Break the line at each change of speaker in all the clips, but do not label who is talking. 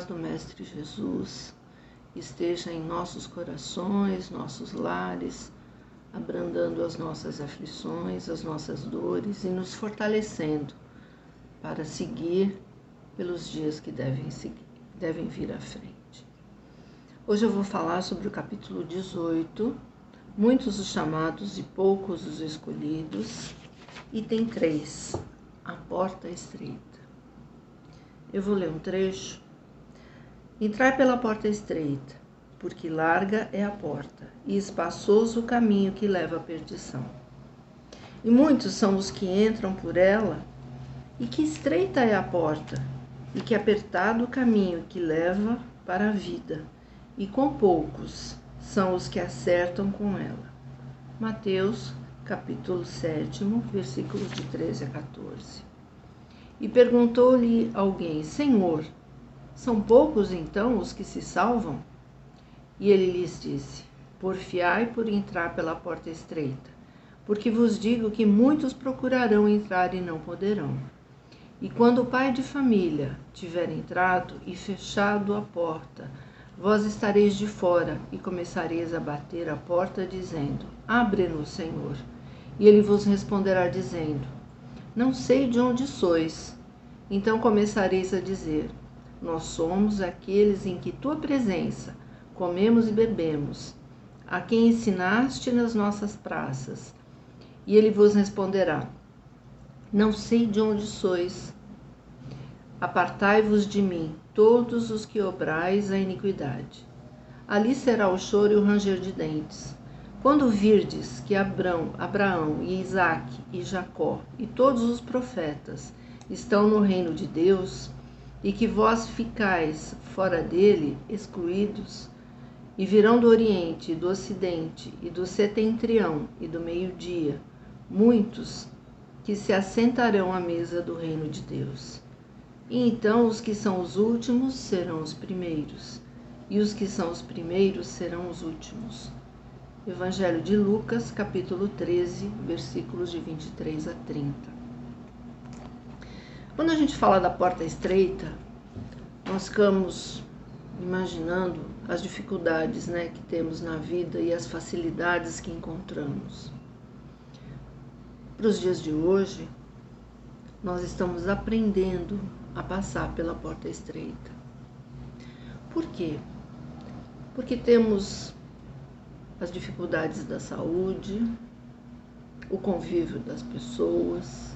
paz do Mestre Jesus esteja em nossos corações, nossos lares, abrandando as nossas aflições, as nossas dores e nos fortalecendo para seguir pelos dias que devem vir à frente. Hoje eu vou falar sobre o capítulo 18, muitos os chamados e poucos os escolhidos, item 3, a porta estreita. Eu vou ler um trecho. Entrai pela porta estreita, porque larga é a porta, e espaçoso o caminho que leva à perdição. E muitos são os que entram por ela, e que estreita é a porta, e que apertado o caminho que leva para a vida, e com poucos são os que acertam com ela. Mateus, capítulo 7, versículos de 13 a 14. E perguntou-lhe alguém: Senhor, são poucos então os que se salvam? E ele lhes disse: Porfiai por entrar pela porta estreita, porque vos digo que muitos procurarão entrar e não poderão. E quando o pai de família tiver entrado e fechado a porta, vós estareis de fora e começareis a bater a porta, dizendo: Abre-nos, Senhor. E ele vos responderá dizendo: Não sei de onde sois. Então começareis a dizer: Nós somos aqueles em que tua presença comemos e bebemos, a quem ensinaste nas nossas praças. E ele vos responderá: Não sei de onde sois. Apartai-vos de mim, todos os que obrais a iniquidade. Ali será o choro e o ranger de dentes. Quando virdes que Abraão e Isaque e Jacó e todos os profetas estão no reino de Deus, e que vós ficais fora dele, excluídos, e virão do Oriente, e do Ocidente, e do Setentrião, e do meio-dia, muitos que se assentarão à mesa do reino de Deus. E então os que são os últimos serão os primeiros, e os que são os primeiros serão os últimos. Evangelho de Lucas, capítulo 13, versículos de 23 a 30. Quando a gente fala da porta estreita, nós ficamos imaginando as dificuldades, que temos na vida e as facilidades que encontramos. Para os dias de hoje, nós estamos aprendendo a passar pela porta estreita. Por quê? Porque temos as dificuldades da saúde, o convívio das pessoas,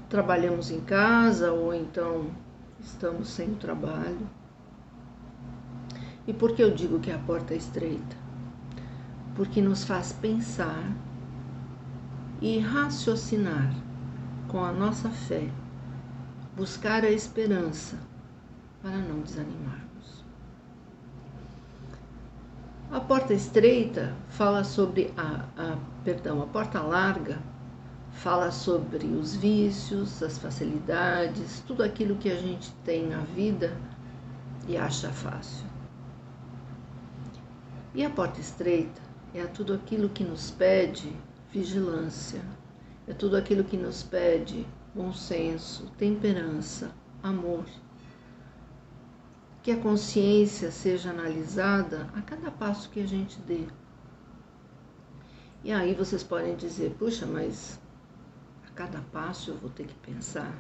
trabalhamos em casa ou então estamos sem o trabalho. E por que eu digo que a porta é estreita? Porque nos faz pensar e raciocinar com a nossa fé, buscar a esperança para não desanimarmos. A porta estreita fala sobre a porta larga fala sobre os vícios, as facilidades, tudo aquilo que a gente tem na vida e acha fácil. E a porta estreita é tudo aquilo que nos pede vigilância, é tudo aquilo que nos pede bom senso, temperança, amor. Que a consciência seja analisada a cada passo que a gente dê. E aí vocês podem dizer: puxa, mas a cada passo eu vou ter que pensar.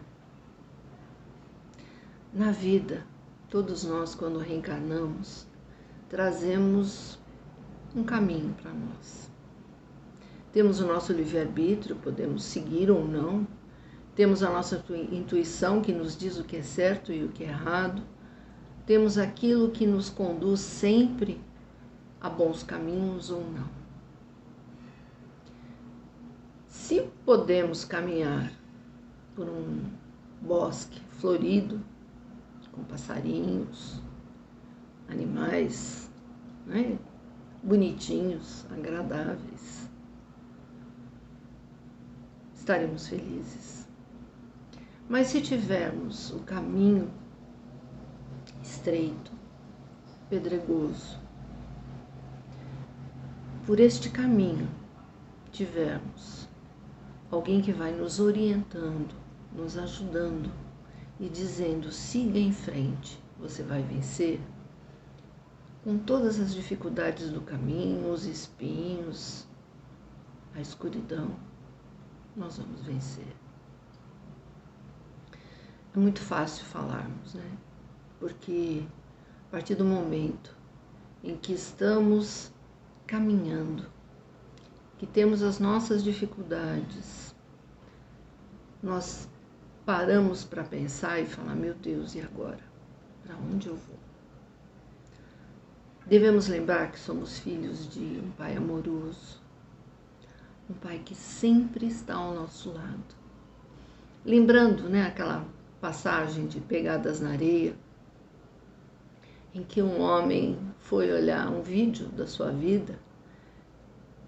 Na vida, todos nós, quando reencarnamos, trazemos um caminho para nós. Temos o nosso livre-arbítrio, podemos seguir ou não. Temos a nossa intuição que nos diz o que é certo e o que é errado. Temos aquilo que nos conduz sempre a bons caminhos ou não. Se podemos caminhar por um bosque florido, com passarinhos, animais, bonitinhos, agradáveis, estaremos felizes. Mas se tivermos o caminho estreito, pedregoso, por este caminho tivermos alguém que vai nos orientando, nos ajudando, e dizendo: siga em frente, você vai vencer. Com todas as dificuldades do caminho, os espinhos, a escuridão, nós vamos vencer. É muito fácil falarmos, né? Porque a partir do momento em que estamos caminhando, que temos as nossas dificuldades, nós paramos para pensar e falar: meu Deus, e agora? Para onde eu vou? Devemos lembrar que somos filhos de um Pai amoroso, um Pai que sempre está ao nosso lado. Lembrando, né, aquela passagem de Pegadas na Areia, em que um homem foi olhar um vídeo da sua vida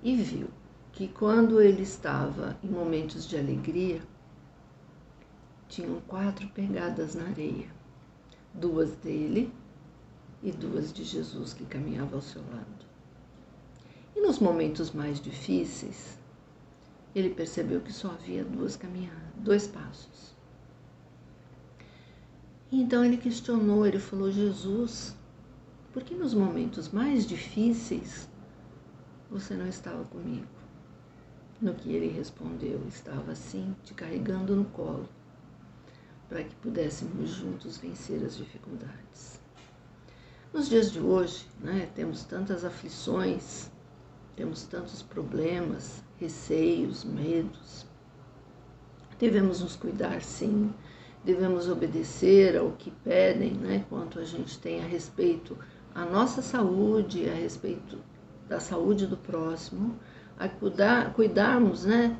e viu que quando ele estava em momentos de alegria, tinham 4 pegadas na areia, 2 dele e 2 de Jesus que caminhava ao seu lado. E nos momentos mais difíceis, ele percebeu que só havia 2 passos. E então ele questionou, ele falou: Jesus, por que nos momentos mais difíceis você não estava comigo? No que ele respondeu: estava sim, te carregando no colo, para que pudéssemos juntos vencer as dificuldades. Nos dias de hoje, né, temos tantas aflições, temos tantos problemas, receios, medos. Devemos nos cuidar, sim, devemos obedecer ao que pedem, né, quanto a gente tem a respeito à nossa saúde, a respeito da saúde do próximo, a cuidarmos, né,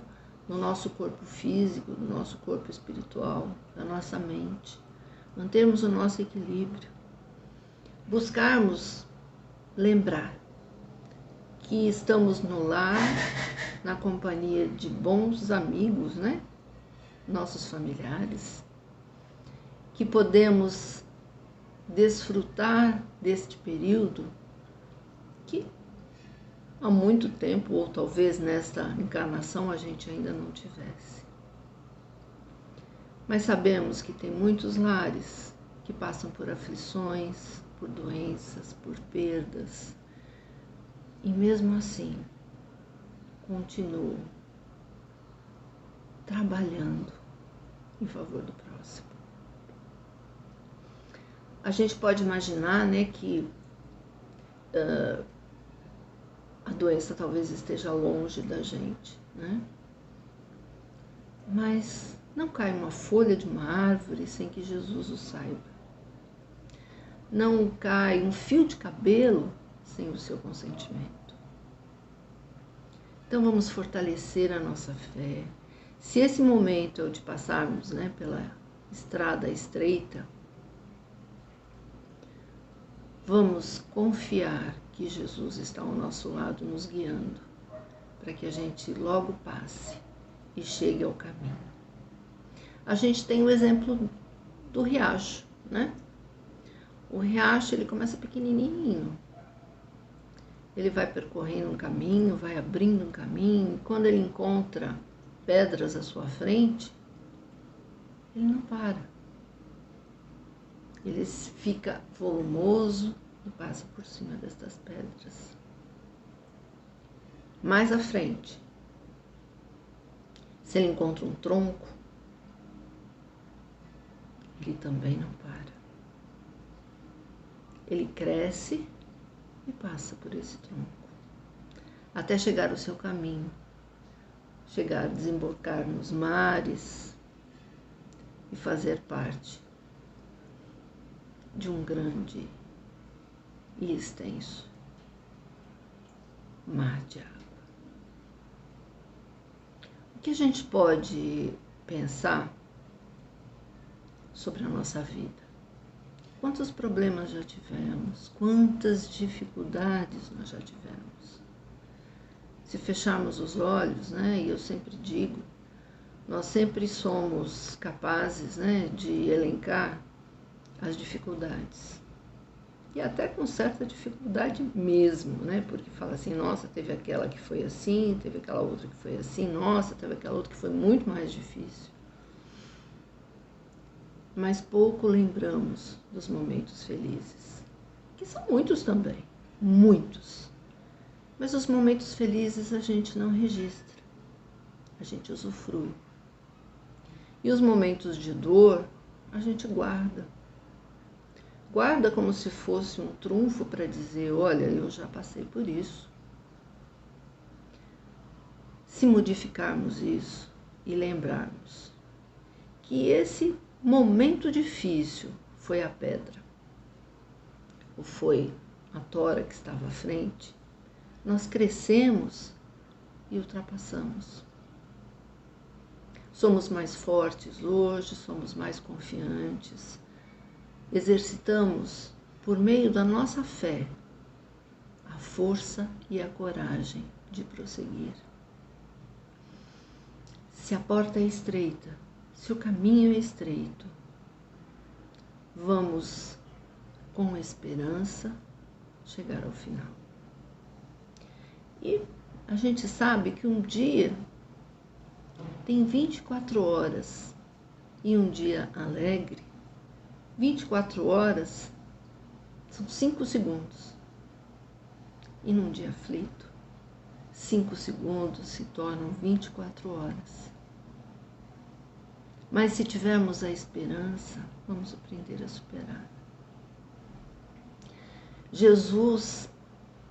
do nosso corpo físico, do nosso corpo espiritual, da nossa mente, mantermos o nosso equilíbrio, buscarmos lembrar que estamos no lar, na companhia de bons amigos, né, nossos familiares, que podemos desfrutar deste período que há muito tempo, ou talvez nesta encarnação, a gente ainda não tivesse. Mas sabemos que tem muitos lares que passam por aflições, por doenças, por perdas, e mesmo assim continuam trabalhando em favor do próximo. A gente pode imaginar, né, que a doença talvez esteja longe da gente, né? Mas não cai uma folha de uma árvore sem que Jesus o saiba. Não cai um fio de cabelo sem o seu consentimento. Então vamos fortalecer a nossa fé. Se esse momento é o de passarmos, né, pela estrada estreita, vamos confiar que Jesus está ao nosso lado nos guiando, para que a gente logo passe e chegue ao caminho. A gente tem o exemplo do riacho, né? O riacho, ele começa pequenininho, ele vai percorrendo um caminho, vai abrindo um caminho, e quando ele encontra pedras à sua frente, ele não para. Ele fica volumoso e passa por cima destas pedras. Mais à frente, se ele encontra um tronco, ele também não para. Ele cresce e passa por esse tronco, até chegar ao seu caminho, chegar a desembocar nos mares e fazer parte de um grande e extenso mar de água. O que a gente pode pensar sobre a nossa vida? Quantos problemas já tivemos? Quantas dificuldades nós já tivemos? Se fecharmos os olhos, né, e eu sempre digo, nós sempre somos capazes, né, de elencar as dificuldades. E até com certa dificuldade mesmo, né? Porque fala assim: nossa, teve aquela que foi assim, teve aquela outra que foi assim, nossa, teve aquela outra que foi muito mais difícil. mas pouco lembramos dos momentos felizes, que são muitos também, muitos. Mas os momentos felizes a gente não registra, a gente usufrui. E os momentos de dor a gente guarda. Guarda como se fosse um trunfo para dizer, olha, eu já passei por isso. Se modificarmos isso e lembrarmos que esse momento difícil foi a pedra, ou foi a tora que estava à frente, nós crescemos e ultrapassamos. Somos mais fortes hoje, somos mais confiantes, exercitamos por meio da nossa fé a força e a coragem de prosseguir. Se a porta é estreita, se o caminho é estreito, vamos com esperança chegar ao final. E a gente sabe que um dia tem 24 horas e um dia alegre, 24 horas são 5 segundos. E num dia aflito, 5 segundos se tornam 24 horas. Mas se tivermos a esperança, vamos aprender a superar. Jesus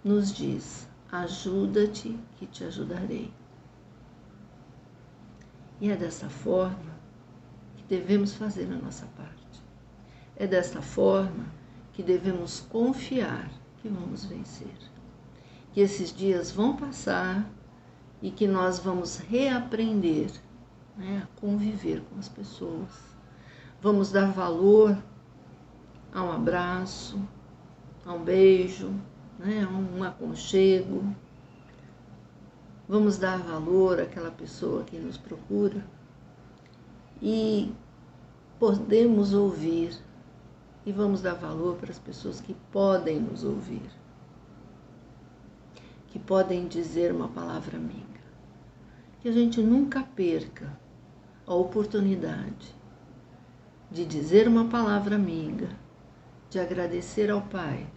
nos diz, ajuda-te que te ajudarei. E é dessa forma que devemos fazer a nossa parte. É dessa forma que devemos confiar que vamos vencer. Que esses dias vão passar e que nós vamos reaprender, a conviver com as pessoas. Vamos dar valor a um abraço, a um beijo, a um aconchego. Vamos dar valor àquela pessoa que nos procura e podemos ouvir. E vamos dar valor para as pessoas que podem nos ouvir, que podem dizer uma palavra amiga. Que a gente nunca perca a oportunidade de dizer uma palavra amiga, de agradecer ao Pai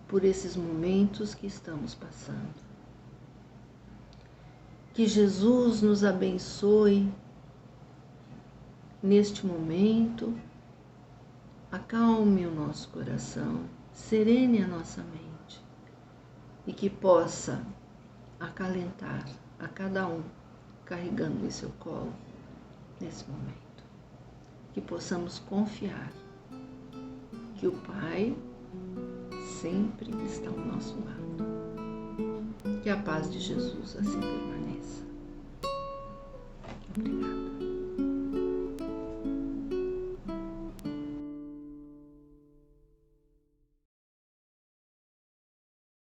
por esses momentos que estamos passando. Que Jesus nos abençoe neste momento, acalme o nosso coração, serene a nossa mente e que possa acalentar a cada um carregando em seu colo nesse momento. Que possamos confiar que o Pai sempre está ao nosso lado. Que a paz de Jesus assim permaneça. Obrigada.